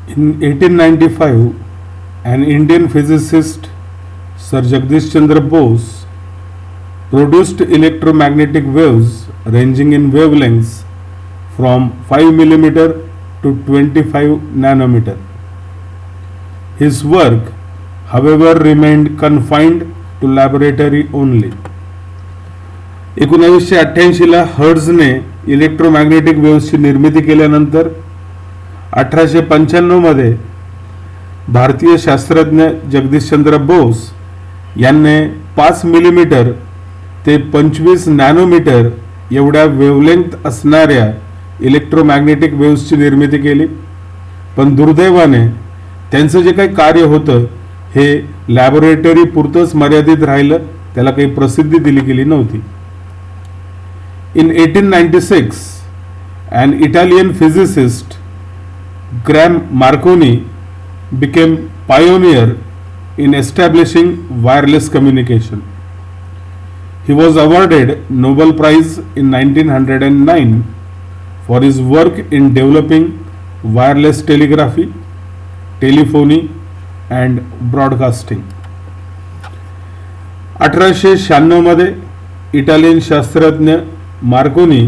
In 1895, an Indian physicist, Sir Jagdish Chandra Bose, produced electromagnetic waves ranging in wavelengths from 5 mm to 25 nanometer. His work, however, remained confined to laboratory only. 1988ला हर्ट्झने electromagnetic वेव्हची निर्मिती केल्यानंतर 1895मध्ये भारतीय शास्त्रज्ञ जगदीशचंद्र बोस यांनी 5 millimetre ते 25 nanometre एवढ्या वेव्हलेंथ असणाऱ्या इलेक्ट्रोमॅग्नेटिक वेव्हची निर्मिती केली. पण दुर्दैवाने त्यांचं जे काही कार्य होतं हे लॅबोरेटरी पुरतंच मर्यादित राहिलं, त्याला काही प्रसिद्धी दिली गेली नव्हती. In 1896, an Italian physicist, Graham Marconi, became pioneer in establishing wireless communication. He was awarded Nobel Prize in 1909 for his work in developing wireless telegraphy, telephony and broadcasting. 1896 मध्ये इटालियन शास्त्रज्ञ मार्कोनी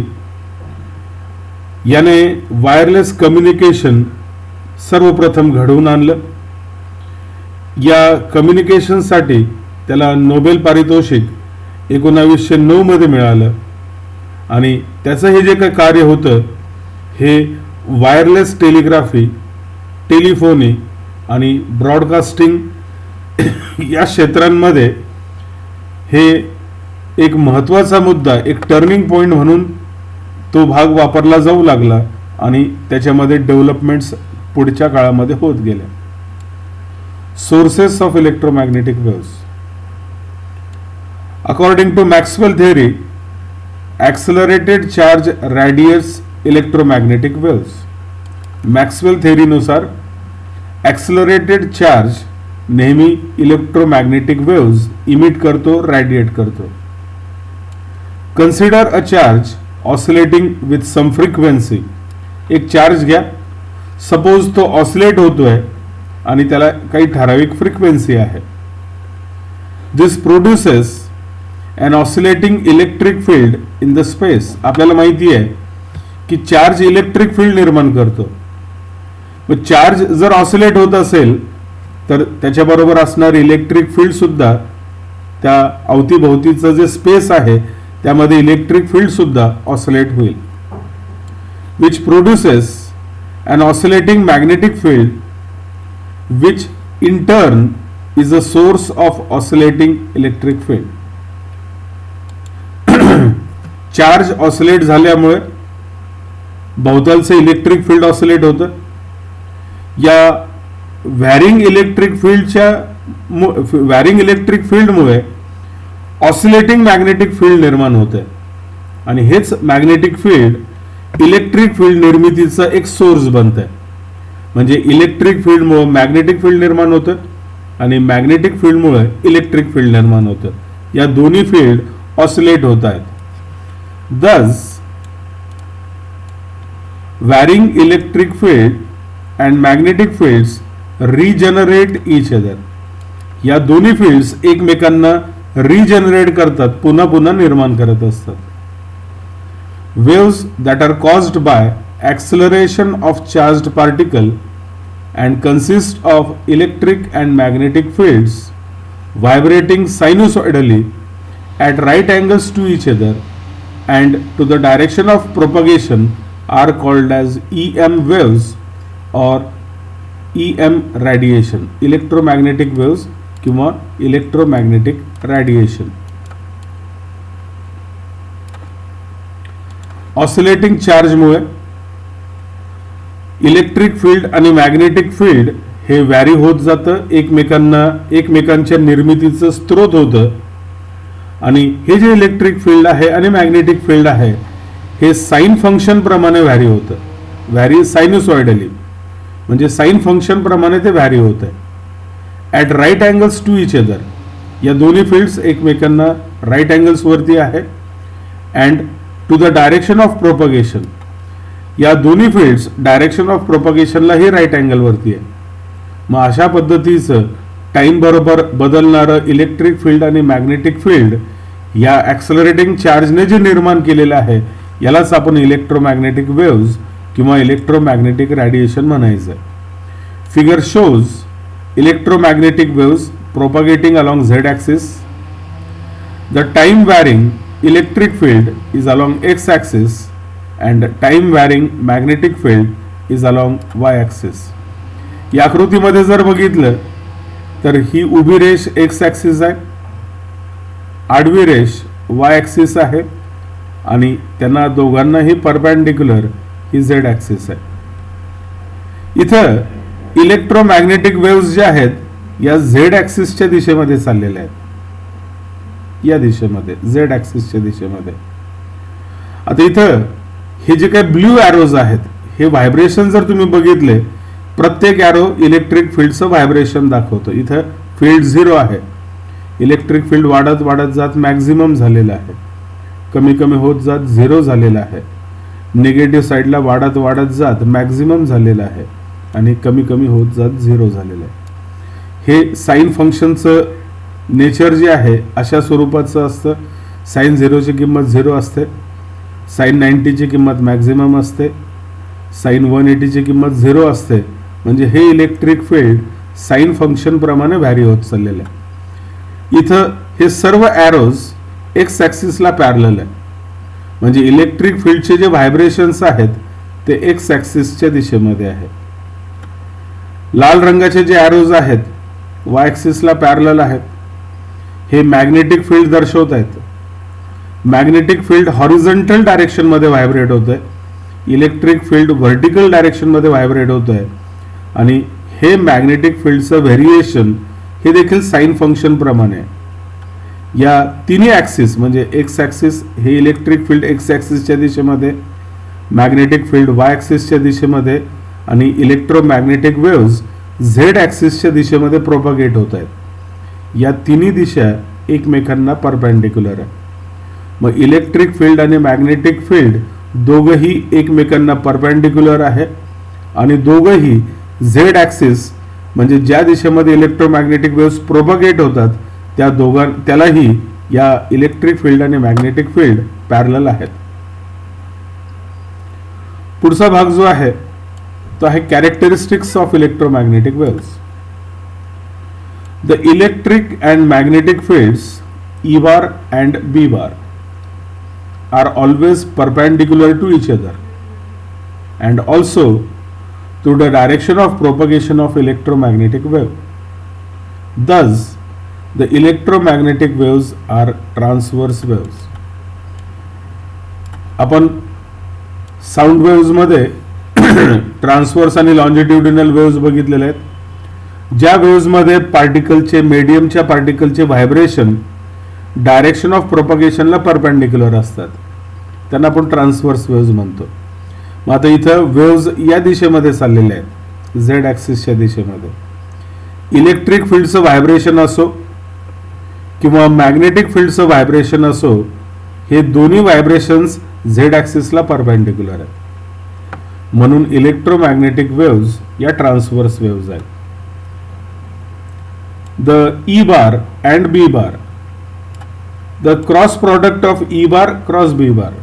याने वायरलेस कम्युनिकेशन सर्वप्रथम घडवून आणलं. या कम्युनिकेशनसाठी त्याला Nobel पारितोषिक 1909 मध्ये मिळालं आणि त्याचं हे जे काही कार्य होतं हे वायरलेस टेलिग्राफी, टेलिफोनी आणि ब्रॉडकास्टिंग या क्षेत्रांमध्ये हे एक महत्त्वाचा मुद्दा, एक टर्निंग पॉइंट म्हणून तो भाग वापरला जाऊ लागला आणि त्याच्यामध्ये डेव्हलपमेंट्स पुढच्या काळामध्ये होत गेल्या. Sources of electromagnetic waves. According to Maxwell theory, accelerated charge radiates electromagnetic waves. Maxwell थिअरीनुसार ॲक्सलरेटेड चार्ज नेहमी इलेक्ट्रोमॅग्नेटिक वेव्स इमिट करतो, रॅडिएट करतो. Consider a charge oscillating with some frequency. एक चार्ज घ्या, सपोज तो ऑसिलेट होतोय आणि त्याला काही ठराविक फ्रिक्वेन्सी आहे. This produces an oscillating electric field in the space. आपल्याला माहिती आहे की चार्ज इलेक्ट्रिक फील्ड निर्माण करतो. मग चार्ज जर ऑसिलेट होत असेल तर त्याच्याबरोबर असणारी इलेक्ट्रिक फील्ड सुद्धा, त्या अवतीभोवतीचं जे स्पेस आहे त्यामध्ये इलेक्ट्रिक फील्ड सुद्धा ऑसिलेट होईल. Which produces an oscillating magnetic field which in turn is a source of oscillating electric field. Charge oscillate झाल्यामुळे भोवतालचं इलेक्ट्रिक फील्ड ऑसिलेट होतं. या व्हॅरिंग इलेक्ट्रिक फील्डमुळे ऑसिलेटिंग मॅग्नेटिक फील्ड निर्माण होते आणि हेच मॅग्नेटिक फील्ड इलेक्ट्रिक फील्ड निर्मितीचा एक सोर्स बनत आहे. म्हणजे इलेक्ट्रिक फील्डमुळे मॅग्नेटिक फील्ड निर्माण होतं आणि मॅग्नेटिक फील्डमुळे इलेक्ट्रिक फील्ड निर्माण होतं. या दोन्ही फील्ड ऑसिलेट होत आहेत. दस varying electric field and magnetic fields regenerate each other. या दोन्ही फील्ड्स एकमेकांना रिजनरेट करतात, पुन्हा पुन्हा निर्माण करत असतात. Waves that are caused by acceleration of charged particle and consist of electric and magnetic fields vibrating sinusoidally at right angles to each other and to the direction of propagation are called as EM waves और EM radiation. Electromagnetic waves किंवा electromagnetic radiation. Oscillating चार्जमुळे electric field आणि magnetic field हे vary होत जातं, एकमेकांच्या निर्मितीचं स्त्रोत होतं. आणि हे जे इलेक्ट्रिक फील्ड आहे आणि मॅग्नेटिक फील्ड आहे हे साइन फंक्शन प्रमाणे व्हॅरी होतं. व्हॅरी सायनुसॉइडली म्हणजे साइन फंक्शन प्रमाणे ते व्हॅरी होत आहे. At right angles to each other. या दोन्ही फील्ड्स एकमेकांना राईट अँगल्स वरती आहे. And to the direction of propagation. या दोन्ही फील्ड्स डायरेक्शन ऑफ प्रोपगेशनलाही राईट अँगलवरती आहे. मग अशा पद्धतीचं टाइम बरोबर बदलणारं इलेक्ट्रिक फील्ड आणि मॅग्नेटिक फील्ड या ॲक्सलरेटिंग चार्जने जे निर्माण केलेलं आहे यालाच आपण इलेक्ट्रोमॅग्नेटिक वेव्ज किंवा इलेक्ट्रोमॅग्नेटिक रेडिएशन म्हणायचं. Figure shows electromagnetic waves propagating along Z axis. The time varying electric field is along x axis and time varying magnetic field is along Y axis. या आकृतीमध्ये जर बघितलं तर ही उभी रेष एक्स ॲक्सिस आहे, आडवी रेष वाय ॲक्सिस आहे आणि त्यांना दोघांनाही परपेंडिक्युलर ही झेड ॲक्सिस आहे. इथं इलेक्ट्रोमॅग्नेटिक वेव्स ज्या आहेत या झेड ॲक्सिसच्या दिशेमध्ये चाललेल्या आहेत, या दिशेमध्ये झेड ॲक्सिसच्या दिशेमध्ये. आता इथं हे जे काही ब्ल्यू ॲरोज आहेत हे व्हायब्रेशन जर तुम्ही बघितले, प्रत्येक ॲरो इलेक्ट्रिक फील्डचं व्हायब्रेशन दाखवतो. इथं फील्ड 0 आहे, इलेक्ट्रिक फील्ड वाढत वाढत जात मॅक्झिमम झालेलं आहे, कमी कमी होत जात 0 झालेलं आहे, निगेटिव्ह साईडला वाढत वाढत जात मॅक्झिमम झालेलं आहे आणि कमी कमी होत जात 0 झालेलं आहे. हे साईन फंक्शनचं नेचर जे आहे अशा स्वरूपाचं असतं. साईन 0ची किंमत 0 असते, साईन 90ची किंमत मॅक्झिमम असते, साईन 180ची किंमत 0 असते. म्हणजे हे इलेक्ट्रिक फील्ड साईन फंक्शन प्रमाणे व्हॅरी होत चाललेलं आहे. इथं हे सर्व ॲरोज एक्स ॲक्सिसला पॅरलल आहे, म्हणजे इलेक्ट्रिक फील्डचे जे व्हायब्रेशन्स आहेत ते एक्स ॲक्सिसच्या दिशेमध्ये आहे. लाल रंगाचे जे ॲरोज आहेत वाय ॲक्सिसला पॅरलल आहेत, हे मॅग्नेटिक फील्ड दर्शवत आहेत. मॅग्नेटिक फील्ड हॉरिझॉन्टल डायरेक्शनमध्ये व्हायब्रेट होत आहे, इलेक्ट्रिक फील्ड व्हर्टिकल डायरेक्शनमध्ये व्हायब्रेट होत आहे आणि हे मॅग्नेटिक फील्डचं व्हेरिएशन हे देखील साईन फंक्शन प्रमाणे आहे. या तिन्ही ॲक्सिस म्हणजे एक्स ॲक्सिस हे इलेक्ट्रिक फील्ड एक्स ॲक्सिसच्या दिशेमध्ये, मॅग्नेटिक फील्ड वाय ॲक्सिसच्या दिशेमध्ये आणि इलेक्ट्रोमॅग्नेटिक वेव्ज झेड ॲक्सिसच्या दिशेमध्ये प्रोपगेट होत आहेत. या तिन्ही दिशा एकमेकांना परपेंडिक्युलर आहे. मग इलेक्ट्रिक फील्ड आणि मॅग्नेटिक फील्ड दोघंही एकमेकांना परपेंडिक्युलर आहे आणि दोघंही झेड ॲक्सिस म्हणजे ज्या दिशेमध्ये इलेक्ट्रोमॅग्नेटिक वेव्स प्रोपगेट होतात त्यालाही या इलेक्ट्रिक फील्ड आणि मॅग्नेटिक फील्ड पॅरलल आहेत. पुढचा भाग जो आहे तो आहे characteristics of electromagnetic waves. The electric and magnetic fields E bar and B bar are always perpendicular to each other and also to the direction of propagation of electromagnetic wave. Thus, the electromagnetic waves are transverse waves. आपण sound waves मध्ये transverse आणि longitudinal waves बघितलेले आहेत. ज्या waves मध्ये पार्टिकलचे मीडियमच्या पार्टिकलचे vibration direction of प्रोपगेशनला perpendicular असतात त्यांना आपण ट्रान्सवर्स वेव्स म्हणतो. मग आता इथं वेव्स या दिशेमध्ये चाललेले आहेत झेड ॲक्सिसच्या दिशेमध्ये. इलेक्ट्रिक फील्डचं व्हायब्रेशन असो किंवा मॅग्नेटिक फील्डचं व्हायब्रेशन असो हे दोन्ही व्हायब्रेशन्स झेड ॲक्सिसला परपेंडिक्युलर आहेत. म्हणून इलेक्ट्रोमॅग्नेटिक वेव्स या ट्रान्सवर्स वेव्स आहेत. The E bar and B bar, the cross product of E bar cross B bar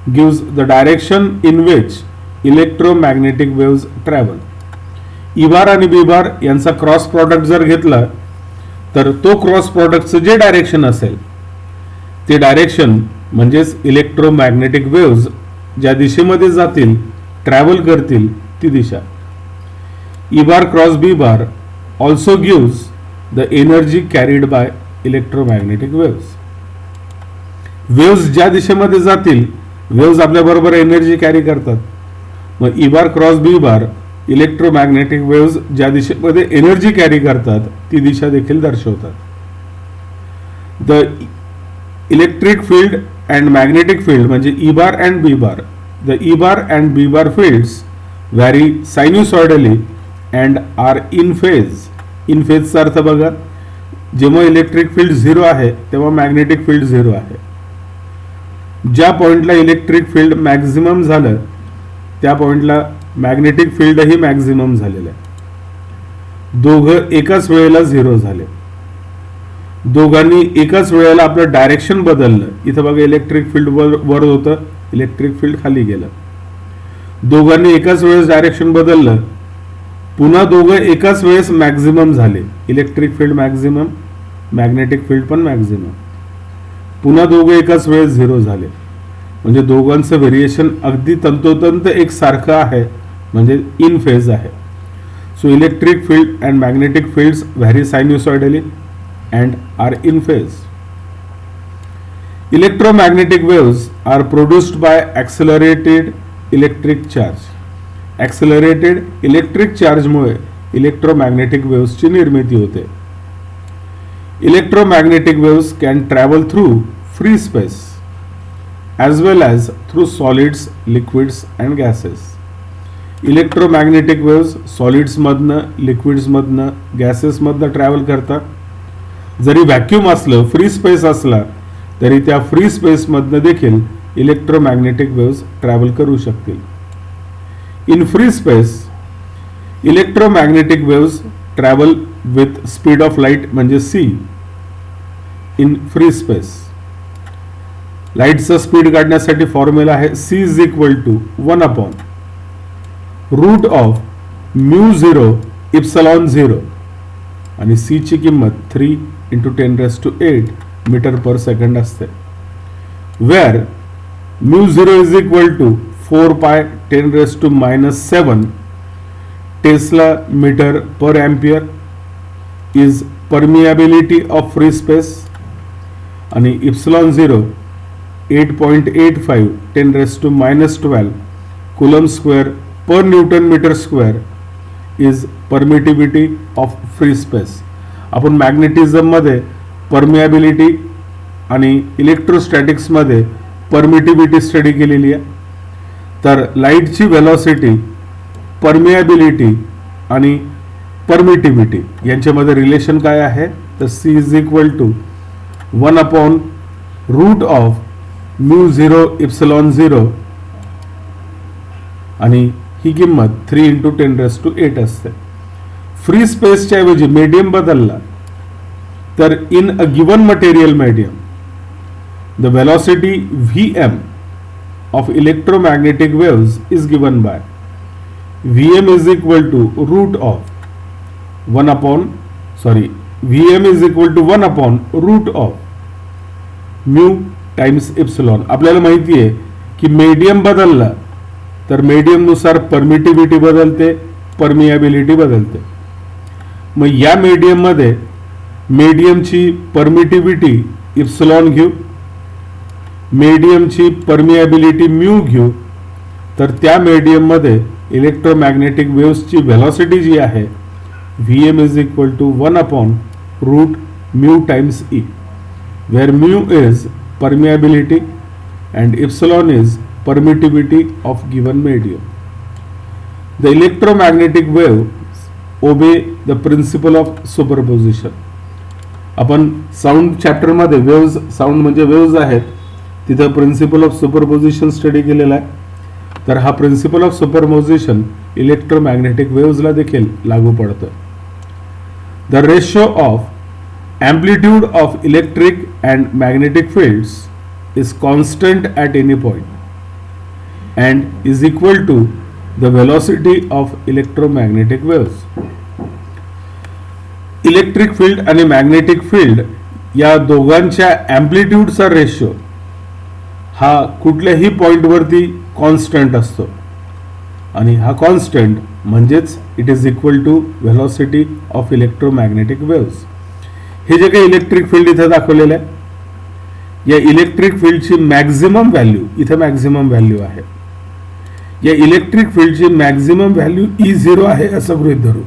gives the direction in which electromagnetic waves travel. E bar आणि B bar यांचा cross product जर घेतला तर तो cross प्रॉडक्टचं जे direction असेल ते direction म्हणजेच इलेक्ट्रोमॅग्नेटिक वेव्स ज्या दिशेमध्ये जातील ट्रॅव्हल करतील ती दिशा. E bar cross B bar also gives the energy carried by electromagnetic waves. Waves ज्या दिशेमध्ये जातील वेव्स आपल्या बरोबर एनर्जी कॅरी करतात. मग E bar cross B bar electromagnetic waves ज्या दिशेमध्ये एनर्जी कॅरी करतात ती दिशा देखील दर्शवतात. The electric field and magnetic field म्हणजे E bar and B bar, the E bar and B bar fields vary sinusoidally and are in phase. In फेजचा अर्थ बघा, जेव्हा इलेक्ट्रिक फील्ड 0 आहे तेव्हा मॅग्नेटिक फील्ड 0 आहे. ज्या पॉइंटला इलेक्ट्रिक फील्ड मॅक्झिमम झालं त्या पॉइंटला मॅग्नेटिक फील्डही मॅक्झिमम झालेलं आहे. दोघं एकाच वेळेला 0 झाले. दोघांनी एकाच वेळेला आपलं डायरेक्शन बदललं. इथं बघा इलेक्ट्रिक फील्ड वर होतं, इलेक्ट्रिक फील्ड खाली गेलं. दोघांनी एकाच वेळेस डायरेक्शन बदललं. पुन्हा दोघं एकाच वेळेस मॅक्झिमम झाले. Electric field maximum, magnetic field पण मॅक्झिमम. पुन्हा दोघं एकाच वेळेस 0 झाले. म्हणजे दोघांचं व्हेरिएशन अगदी तंतोतंत एक सारखं आहे, म्हणजे इन फेज आहे. So electric field and magnetic fields vary sinusoidally and are in phase. Electromagnetic waves are produced by accelerated electric charge. Accelerated electric charge मुळे electromagnetic waves ची निर्मिती होते. Electromagnetic waves can travel through free space as well as through solids, liquids and gases. Electromagnetic waves solids मधनं, liquids मधनं, gases मधनं travel करतात. जरी vacuum असलं, फ्री स्पेस असला तरी त्या फ्री स्पेस मधनं देखील इलेक्ट्रोमॅग्नेटिक वेव्स ट्रॅव्हल करू शकतील. In free space electromagnetic waves travel with speed of light म्हणजे c इन फ्री स्पेस. लाईटचं स्पीड काढण्यासाठी फॉर्म्युला आहे c इज इक्वल टू 1/√ऑफ μ0 इप्सिलॉन 0 आणि c ची किंमत 3 × 10⁸ मीटर पर सेकंड असते. Where μ0 is equal to 4π10⁻⁷ tesla metre per ampere is permeability of free space आणि epsilon 0 8.85 10⁻12 coulomb square per newton metre square is permittivity of free space. आपण magnetism मध्ये permeability आणि electrostatics मध्ये permittivity study केलेली आहे. तर लाईटची वेलॉसिटी, परमिएबिलिटी आणि परमिटिव्हिटी यांच्यामध्ये रिलेशन काय आहे, तर c इज इक्वल टू 1/√ऑफ μ0 इप्सिलॉन 0 आणि ही किंमत 3 × 10⁸ असते. फ्री स्पेसच्या ऐवजी मीडियम बदलला तर in a given material medium the velocity Vm of electromagnetic waves is given by Vm is equal to Vm is equal to 1/√ऑफ μ टाइम्स इप्सिलॉन. आपल्याला माहिती आहे की मीडियम बदलला तर मीडियम नुसार परमिटिव्हिटी बदलते, परमिएबिलिटी बदलते. मग या मीडियम मध्ये मीडियमची परमिटिव्हिटी इप्सिलॉन घेऊ, मीडियमची परमिएबिलिटी म्यू घेऊ, तर त्या मीडियम मध्ये इलेक्ट्रोमॅग्नेटिक वेव्सची व्हेलॉसिटी जी आहे Vm is equal to 1/√μ times E, where mu is permeability and epsilon is permittivity of given medium. The electromagnetic waves obey the principle of superposition. आपण sound chapter मध्ये waves, sound म्हणजे waves आहेत, तिथं principle of superposition study केलेला आहे. तर हा principle of superposition electromagnetic वेव्सला देखील लागू पडतं. The ratio of amplitude of electric and magnetic fields is constant at any point and is equal to the velocity of electromagnetic waves. Electric field आणि magnetic field या दोघांच्या एम्प्लिट्यूडचा ratio हा कुठल्याही पॉइंटवरती constant असतो आणि हा कॉन्स्टंट म्हणजेच it is equal to velocity of electromagnetic waves. हे जे काही इलेक्ट्रिक फील्ड इथे दाखवलेलं आहे, या इलेक्ट्रिक फील्डची मॅक्झिमम व्हॅल्यू, इथे मॅक्झिमम व्हॅल्यू आहे, या इलेक्ट्रिक फील्डची मॅक्झिमम व्हॅल्यू E0 आहे असं गृहीत धरू.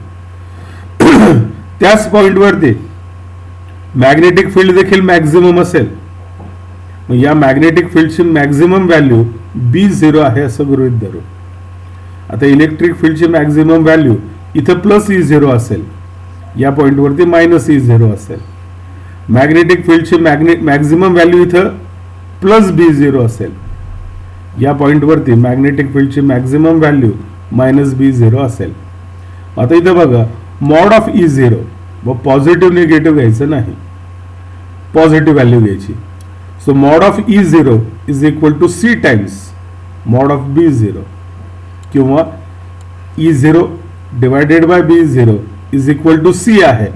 त्याच पॉइंटवरती मॅग्नेटिक फील्ड देखील मॅक्झिमम असेल, मग या मॅग्नेटिक फील्डची मॅक्झिमम व्हॅल्यू B0 आहे असं गृहीत धरू. आता इलेक्ट्रिक फील्डची मॅक्झिमम व्हॅल्यू इथं +E0 असेल, या पॉइंटवरती -E0 असेल. मॅग्नेटिक फील्डची मॅक्झिमम व्हॅल्यू इथं +B0 असेल, या पॉईंटवरती मॅग्नेटिक फील्डची मॅक्झिमम व्हॅल्यू -B0 असेल. आता इथे बघा मॉड ऑफ E0 व पॉझिटिव्ह निगेटिव्ह घ्यायचं नाही, पॉझिटिव्ह व्हॅल्यू घ्यायची. So mod of E0 is equal to C times mod of B0 किंवा E0 divided by B0 is equal to C आहे.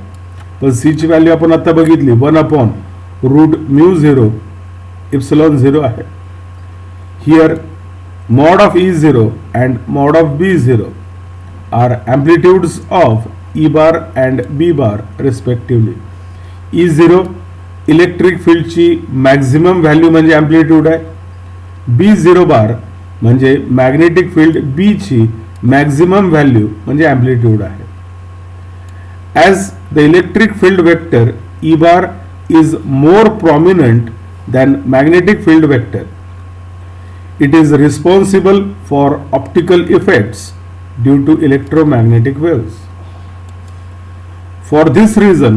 पण C ची व्हॅल्यू आपण आता बघितली 1/√μ0 ε0 आहे. Here mod of E0 and mod of B0 are amplitudes of E bar and B bar respectively. E0 electric फील्डची maximum value म्हणजे amplitude आहे. B0 बार म्हणजे मॅग्नेटिक फील्ड B ची मॅक्झिमम व्हॅल्यू म्हणजे अँप्लिट्यूड आहे. As the electric field vector E bar is more prominent than magnetic field vector, it is responsible for optical effects due to electromagnetic waves. For this reason,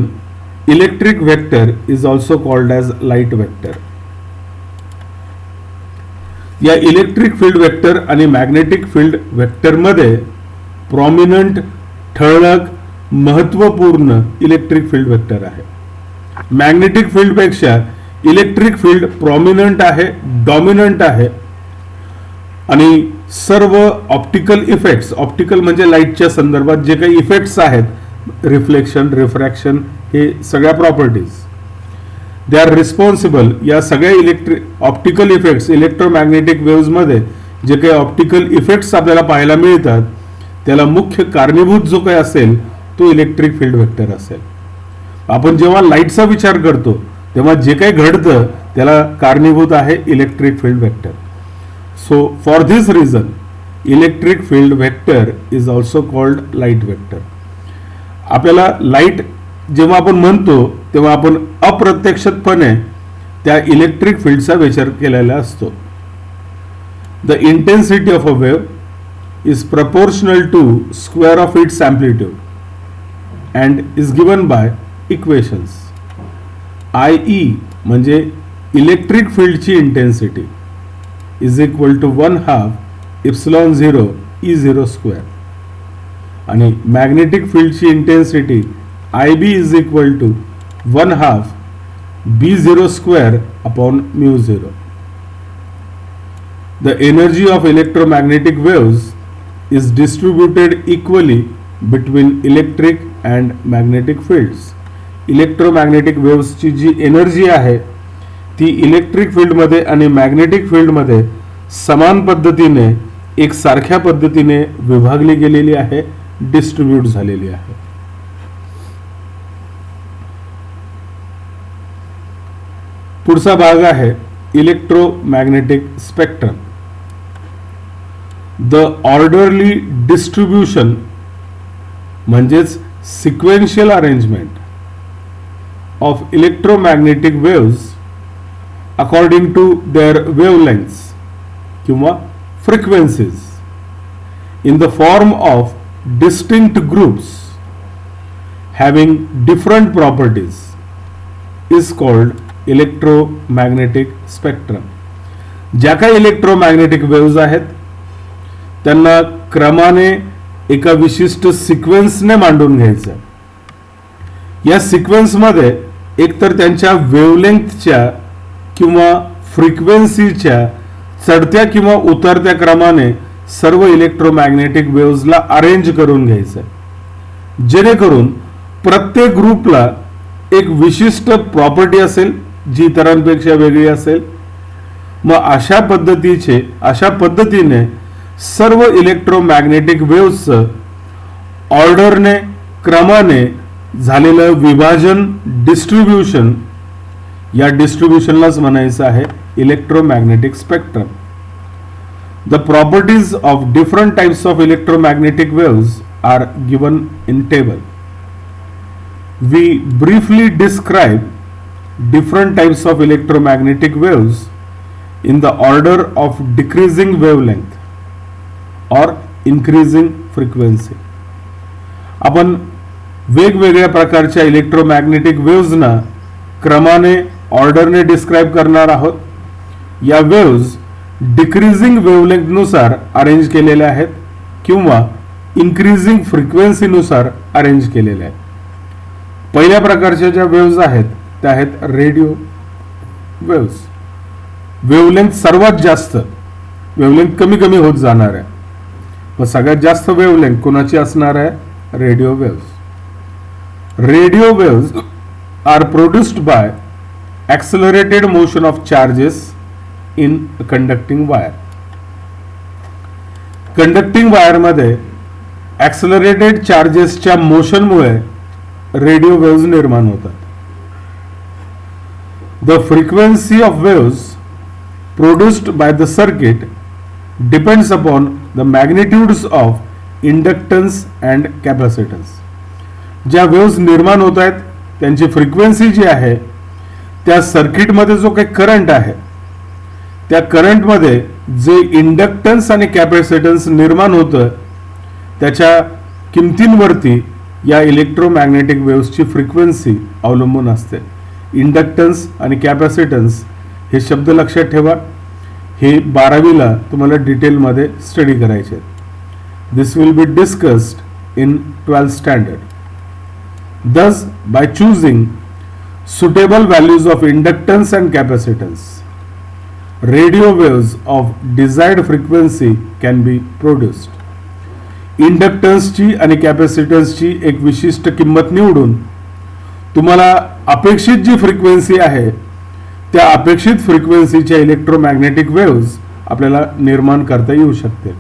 electric vector is also called as light vector. या electric field vector आणि magnetic field vector मध्ये prominent ठळक महत्वपूर्ण electric field vector आहे. Magnetic field पेक्षा electric field prominent आहे, dominant आहे आणि सर्व ऑप्टिकल इफेक्ट्स, ऑप्टिकल म्हणजे लाईटच्या संदर्भात जे काही इफेक्ट्स आहेत, रिफ्लेक्शन, रिफ्रॅक्शन, हे सगळ्या प्रॉपर्टीज, दे आर रिस्पॉन्सिबल. या सगळ्या ऑप्टिकल इफेक्ट्स, इलेक्ट्रोमॅग्नेटिक वेव्स मध्ये जे काही ऑप्टिकल इफेक्ट्स आपल्याला पाहायला मिळतात त्याला मुख्य कारणीभूत जो काही असेल तो इलेक्ट्रिक फील्ड वेक्टर असेल. आपण जेव्हा लाईटचा विचार करतो तेव्हा जे काही घडतं त्याला कारणीभूत आहे electric field vector. So for this reason, electric field vector is also called light vector. आपल्याला लाईट जेव्हा आपण म्हणतो तेव्हा आपण अप्रत्यक्षपणे त्या इलेक्ट्रिक फील्डचा विचार केलेला असतो. The intensity of a wave is proportional to square of its amplitude and is given by equations. IE म्हणजे इलेक्ट्रिक फील्डची intensity is equal to 1/2 ε0 E0 square आणि मॅग्नेटिक फील्डची intensity IB is equal to 1/2 B0 square upon μ0. The energy of electromagnetic waves is distributed equally between electric and magnetic fields. Electromagnetic वेव्सची जी energy आहे ती electric फील्डमध्ये आणि magnetic फील्डमध्ये समान पद्धतीने एक सारख्या पद्धतीने विभागली गेलेली आहे, डिस्ट्रीब्यूट झालेली आहे. पुढचा भाग आहे electromagnetic spectrum. The orderly distribution म्हणजेच sequential arrangement of electromagnetic waves according to their wavelengths किंवा frequencies in the form of distinct groups having different properties is called electromagnetic spectrum. ज्या काही इलेक्ट्रोमॅग्नेटिक वेव्स आहेत त्यांना क्रमाने एका विशिष्ट सिक्वेन्सने मांडून घ्यायचं. या सिक्वेन्समध्ये एकतर त्यांच्या वेवलेंथच्या किंवा फ्रिक्वेन्सीच्या चढत्या किंवा उतरत्या क्रमाने सर्व इलेक्ट्रोमॅग्नेटिक वेव्सला अरेंज करून घ्यायचं, जेणेकरून प्रत्येक ग्रुपला एक विशिष्ट प्रॉपर्टी असेल जी इतरांपेक्षा वेगळी असेल. मग अशा पद्धतीने सर्व इलेक्ट्रोमॅग्नेटिक वेव्सचं ऑर्डरने, क्रमाने झालेलं विभाजन, डिस्ट्रीब्युशन, या डिस्ट्रीब्युशनलाच म्हणायचं आहे electromagnetic spectrum. The properties of different types of electromagnetic waves are given in table. We briefly describe different types of electromagnetic waves in the order of decreasing wavelength or increasing frequency. आपण वेगवेगळ्या प्रकारच्या electromagnetic वेव्सना क्रमाने, ऑर्डरने describe करणार आहोत. या waves decreasing वेव्हलेंथनुसार arrange केलेल्या आहेत किंवा इन्क्रीजिंग फ्रिक्वेन्सीनुसार अरेंज केलेल्या आहेत. पहिल्या प्रकारच्या ज्या वेव्ज आहेत त्या आहेत रेडिओ वेव्ज. वेव्हलेंथ सर्वात जास्त, वेव्हलेंथ कमी कमी होत जाणार आहे, मग सगळ्यात जास्त वेव्हलेंथ कोणाची असणार आहे? Radio waves. Radio waves are produced by accelerated motion of charges in conducting wire. Conducting wire मध्ये ऍक्सलरेटेड चार्जेसच्या मोशनमुळे रेडिओ वेव्ज निर्माण होतात. The frequency of waves produced by the circuit depends upon the magnitudes of inductance and capacitance. ज्या waves निर्माण होत आहेत त्यांची फ्रिक्वेन्सी जी आहे त्या सर्किटमध्ये जो काही करंट आहे त्या करंटमध्ये जे इंडक्टन्स आणि कॅपॅसिटन्स निर्माण होतं त्याच्या किमतींवरती या इलेक्ट्रोमॅग्नेटिक वेव्सची फ्रिक्वेन्सी अवलंबून असते. इंडक्टन्स आणि कॅपॅसिटन्स हे शब्द लक्षात ठेवा, हे 12वीला तुम्हाला डिटेलमध्ये स्टडी करायचे. This will be discussed in 12th standard. Thus, by choosing suitable values of inductance and capacitance, radio waves of desired frequency can be produced. इंडक्टन्सची आणि कॅपॅसिटन्सची एक विशिष्ट किंमत निवडून तुम्हाला अपेक्षित जी फ्रिक्वेन्सी आहे त्या अपेक्षित फ्रिक्वेन्सीच्या इलेक्ट्रोमॅग्नेटिक वेव्स आपल्याला निर्माण करता येऊ शकते.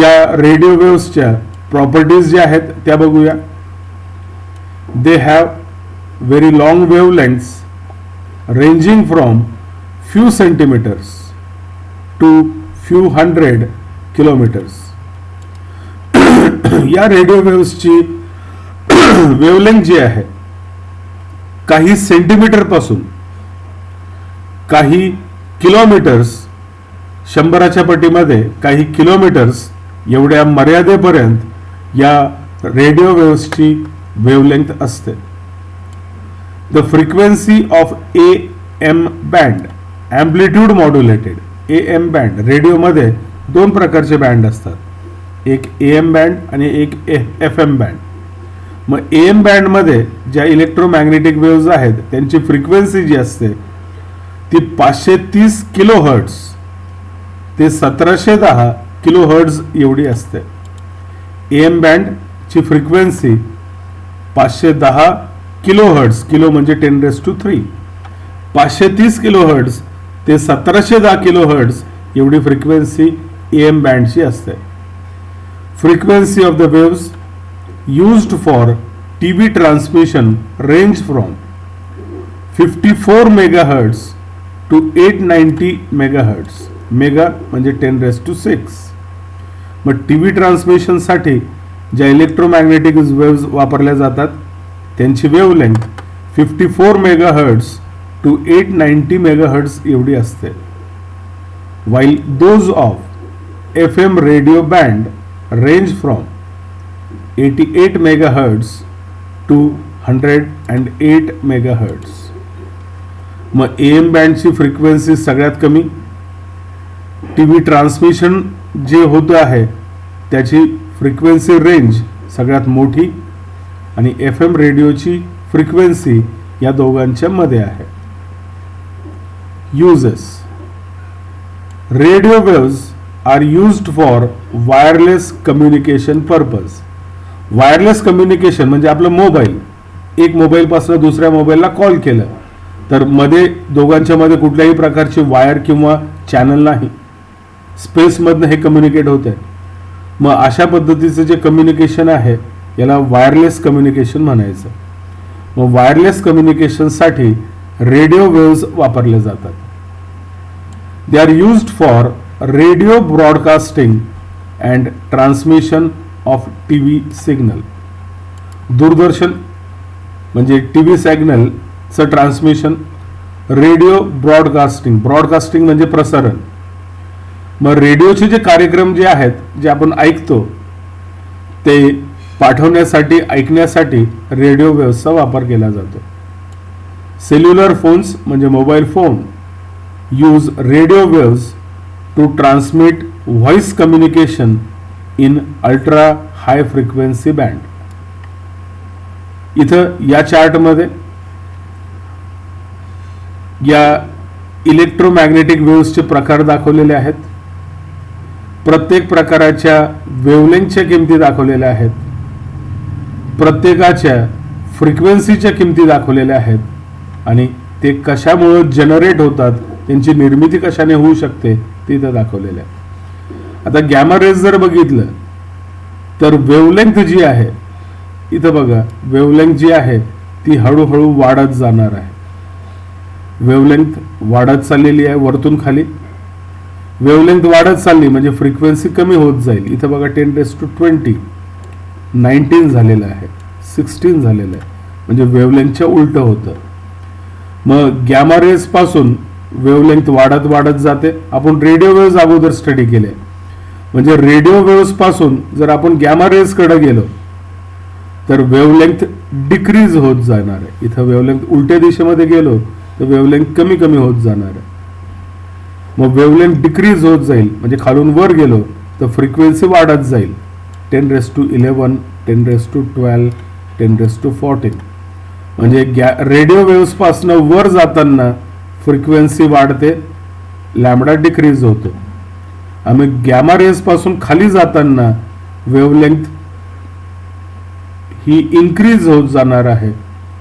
या रेडिओ वेव्सच्या प्रॉपर्टीज ज्या आहेत त्या बघूया. They have very long wavelengths ranging from few centimeters to few hundred kilometers. या रेडिओ वेव्सची वेव्हलेंथ जी आहे काही सेंटीमीटर पासून काही किलोमीटर्स, 100च्या पटीमध्ये काही किलोमीटर्स एवढ्या मर्यादेपर्यंत या रेडिओ वेव्सची वेव्हलेंथ असते. The frequency of AM band amplitude modulated. AM band, रेडिओमध्ये 2 प्रकारचे बँड असतात, एक AM बँड आणि एक FM बँड. मग AM बँडमध्ये ज्या इलेक्ट्रोमॅग्नेटिक वेव्ज आहेत त्यांची फ्रिक्वेन्सी जी असते ती 530 किलोहर्ट्ज ते 1710 किलोहर्ट्ज एवढी असते. AM बँडची फ्रिक्वेन्सी 510 किलोहर्ट्ज, किलो म्हणजे 10⁻³ 530 किलोहर्ट्ज ते 1710 किलोहर्ट्ज एवढी फ्रिक्वेन्सी AM बँडची असते. Frequency of the waves used for TV transmission range from 54 megahertz to 890 megahertz. Mega म्हणजे 10⁻⁶. मग टीव्ही ट्रान्समिशन साठी ज्या इलेक्ट्रोमॅग्नेटिक वेव्स वापरल्या जातात त्यांची वेव्हलेंथ 54 मेगाहर्ट्ज टू 890 मेगाहर्ट्ज एवढी असते. while those of FM radio band range from 88 megahertz to 108 megahertz. मग AM बँडची फ्रिक्वेन्सी सगळ्यात कमी, टीव्ही ट्रान्समिशन जे होतं आहे त्याची फ्रिक्वेन्सी रेंज सगळ्यात मोठी आणि FM रेडिओची फ्रिक्वेन्सी या दोघांच्या मध्ये आहे. Uses. Radio waves are used for wireless communication purpose. Wireless communication म्हणजे आपलं मोबाईल, एक मोबाईलपासून दुसऱ्या मोबाईलला कॉल केलं तर मध्ये दोघांच्या मध्ये कुठल्याही प्रकारची वायर किंवा चॅनल नाही, स्पेसमधनं हे कम्युनिकेट होत आहे. मग अशा पद्धतीचं जे कम्युनिकेशन आहे याला वायरलेस कम्युनिकेशन म्हणायचं. मग वायरलेस कम्युनिकेशनसाठी रेडिओ वेव्स वापरले जातात. They are used for radio broadcasting and transmission of TV signal. Doordarshan म्हणजे टीव्ही सिग्नलचं ट्रान्समिशन, रेडिओ ब्रॉडकास्टिंग, ब्रॉडकास्टिंग म्हणजे प्रसारण. मग रेडिओचे जे कार्यक्रम जे आहेत जे आपण ऐकतो ते पाठवण्यासाठी, ऐकण्यासाठी रेडिओ वेव्सचा वापर केला जातो. सेल्युलर फोन्स म्हणजे mobile phone use radio waves to transmit voice communication in ultra high frequency band. इथं या चार्टमध्ये या इलेक्ट्रोमॅग्नेटिक वेव्हजचे प्रकार दाखवलेले आहेत. प्रत्येक प्रकाराच्या वेव्हलेंथच्या किमती दाखवलेल्या आहेत. प्रत्येकाच्या फ्रिक्वेन्सीच्या किमती दाखवलेल्या आहेत आणि ते कशामुळे जनरेट होतात, त्यांची निर्मिती कशाने होऊ शकते ते इथं दाखवलेलं आहे. आता गॅमा रेज जर बघितलं तर वेव्हलेंथ जी आहे, इथं बघा वेव्हलेंथ जी आहे ती हळूहळू वाढत जाणार आहे. वेव्हलेंथ वाढत चाललेली आहे वरतून खाली. वेव्हलेंथ वाढत चालली म्हणजे फ्रिक्वेन्सी कमी होत जाईल. इथं बघा 10⁻20 19 झालेलं आहे, 16 झालेलं आहे, म्हणजे वेव्हलेंथच्या उलट होतं. मग गॅमा रेज पासून वेव्हलेंथ वाढत वाढत जाते. आपण रेडिओ वेव्हज अगोदर स्टडी केले, म्हणजे रेडिओ वेव्हज पासून जर आपण गॅमा रेज कडे गेलो तर वेव्हलेंथ डिक्रीज होत जाणार आहे. इथं वेव्हलेंथ उलट्या दिशेमध्ये गेलो तर वेव्हलेंथ कमी कमी होत जाणार आहे. मग वेव्हलेंथ डिक्रीज होत जाईल म्हणजे खालून वर गेलो तर फ्रिक्वेन्सी वाढत जाईल. 10⁻11 10⁻12 10⁻14 म्हणजे रेडिओ वेव्हज पासून वर जाताना फ्रिक्वेन्सी वाढते, लॅम्बडा डिक्रीज होतो. आणि गॅमा रेज पासून खाली जाताना वेव्हलेंथ ही इन्क्रीज होत जाणार आहे,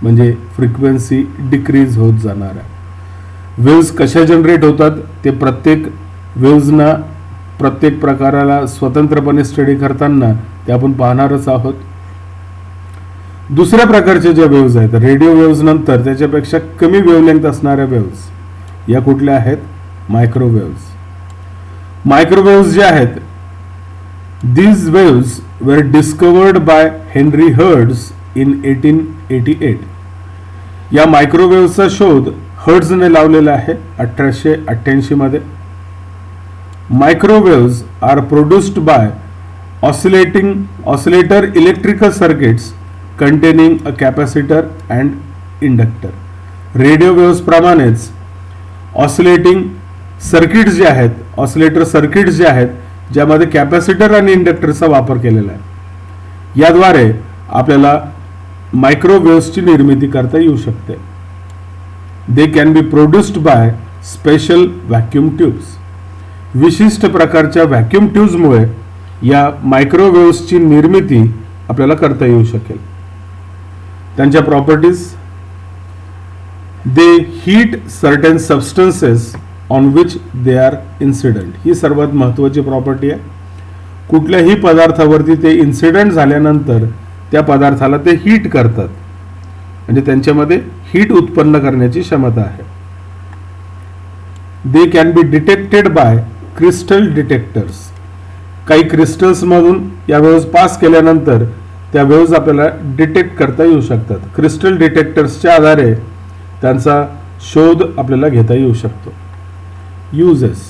म्हणजे फ्रिक्वेन्सी डिक्रीज होत जाणार आहे. वेव्हज कशा जनरेट होतात ते प्रत्येक वेव्हजना, प्रत्येक प्रकाराला स्वतंत्रपणे स्टडी करताना ते आपण पाहणारच आहोत. दुसऱ्या प्रकारच्या ज्या वेव्हज आहेत, रेडिओ वेव्हज नंतर त्याच्यापेक्षा कमी वेव्हलेंथ असणाऱ्या वेव्हज या कुठल्या आहेत? मायक्रोवेव्हज. मायक्रोवेव्हज जे आहेत, these waves were discovered by Henry Hertz in 1888. या मायक्रोवेव्हचा शोध हर्ट्झने लावलेला आहे 1888 मध्ये. Microwaves are produced by oscillator electrical circuits containing a capacitor and inductor. Radio waves प्रमाणेच ऑसिलेटिंग सर्किट्स जे आहेत, ऑसिलेटर सर्किट्स जे आहेत ज्यामध्ये कॅपॅसिटर आणि इंडक्टरचा वापर केलेला आहे, याद्वारे आपल्याला मायक्रोवेव्हजची निर्मिती करता येऊ शकते. They can be produced by special vacuum tubes. विशिष्ट प्रकारच्या व्हॅक्यूम ट्यूब्समुळे या मायक्रोवेव्हजची निर्मिती आपल्याला करता येऊ शकेल. त्यांच्या properties: they heat certain substances on which they are incident. ही सर्वात महत्त्वाची प्रॉपर्टी आहे. कुठल्याही पदार्थावरती ते इन्सिडेंट झाल्यानंतर त्या पदार्थाला ते हीट करतात, म्हणजे त्यांच्यामध्ये हीट उत्पन्न करण्याची क्षमता आहे. They can be detected by crystal detectors. काही क्रिस्टल्स मधून या वेव्हज पास केल्यानंतर त्या वेव्हज आपल्याला डिटेक्ट करता येऊ शकतात. क्रिस्टल डिटेक्टर्सच्या आधारे त्यांचा शोध आपल्याला घेता येऊ शकतो. Uses: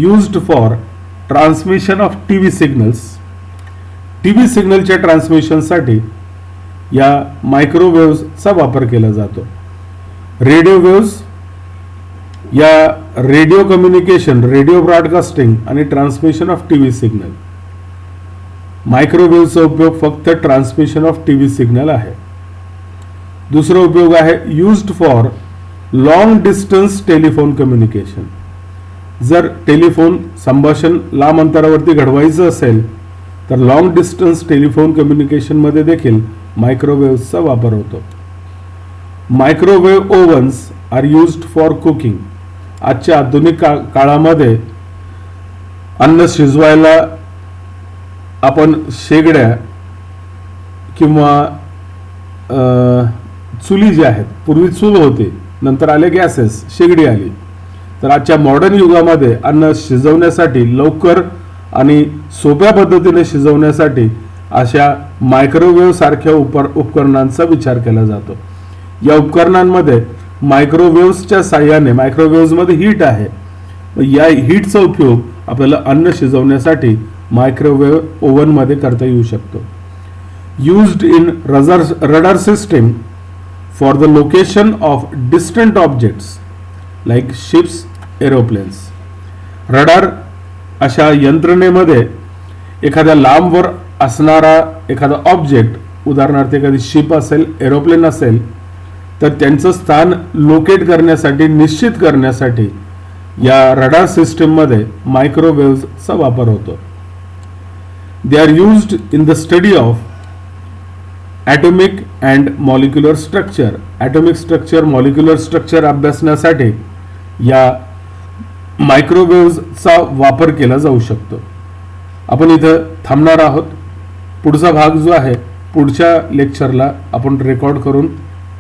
used for transmission of TV signals. TV सिग्नलच्या ट्रान्समिशनसाठी या मायक्रोवेव्हजचा वापर केला जातो. रेडिओ वेव्हज या रेडिओ कम्युनिकेशन, रेडिओ ब्रॉडकास्टिंग आणि ट्रान्समिशन ऑफ टीव्ही सिग्नल. मायक्रोवेव्हचा उपयोग फक्त ट्रान्समिशन ऑफ टीव्ही सिग्नल आहे. दुसरा उपयोग आहे used for long distance telephone communication. जर टेलिफोन संभाषण लांब अंतरावरती घडवायचं असेल तर लॉंग डिस्टन्स टेलिफोन कम्युनिकेशन मध्ये देखील मायक्रोवेव्हचा वापर होतो. Microwave ovens are used for cooking. आजच्या आधुनिक काळामध्ये अन्न शिजवायला आपण शेगड्या किंवा चुली ज्या आहेत, पूर्वी चूल होती, नंतर आले गॅसेस, शेगडी आली. तर आजच्या मॉडर्न युगामध्ये अन्न शिजवण्यासाठी, लवकर आणि सोप्या पद्धतीने शिजवण्यासाठी अशा मायक्रोवेव्ह सारख्या उपकरणांचा विचार केला जातो. या उपकरणांमध्ये मायक्रोवेव्हच्या साह्याने, मायक्रोवेव्हमध्ये हीट आहे, या हीटचा उपयोग आपल्याला अन्न शिजवण्यासाठी मायक्रोवेव्ह ओव्हन मध्ये करता येऊ शकतो. Used in radar system for the location of distant objects. Like ships, aeroplanes. Radar अशा यंत्रणेमध्ये एखाद्या लांबवर असणारा एखादा ऑब्जेक्ट, उदाहरणार्थ एखादी शिप असेल, एरोप्लेन असेल, तर त्यांचं स्थान लोकेट करण्यासाठी, निश्चित करण्यासाठी या रडार सिस्टीममध्ये मायक्रोवेव्हचा वापर होतो. They are used in the study of atomic and molecular structure. Atomic structure, molecular structure अभ्यासण्यासाठी या मायक्रोवेव्हचा वापर केला जाऊ शकतो. आपण इथं थांबणार आहोत. पुढचा भाग जो आहे पुढच्या लेक्चरला आपण रेकॉर्ड करून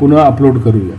पुन्हा अपलोड करूया.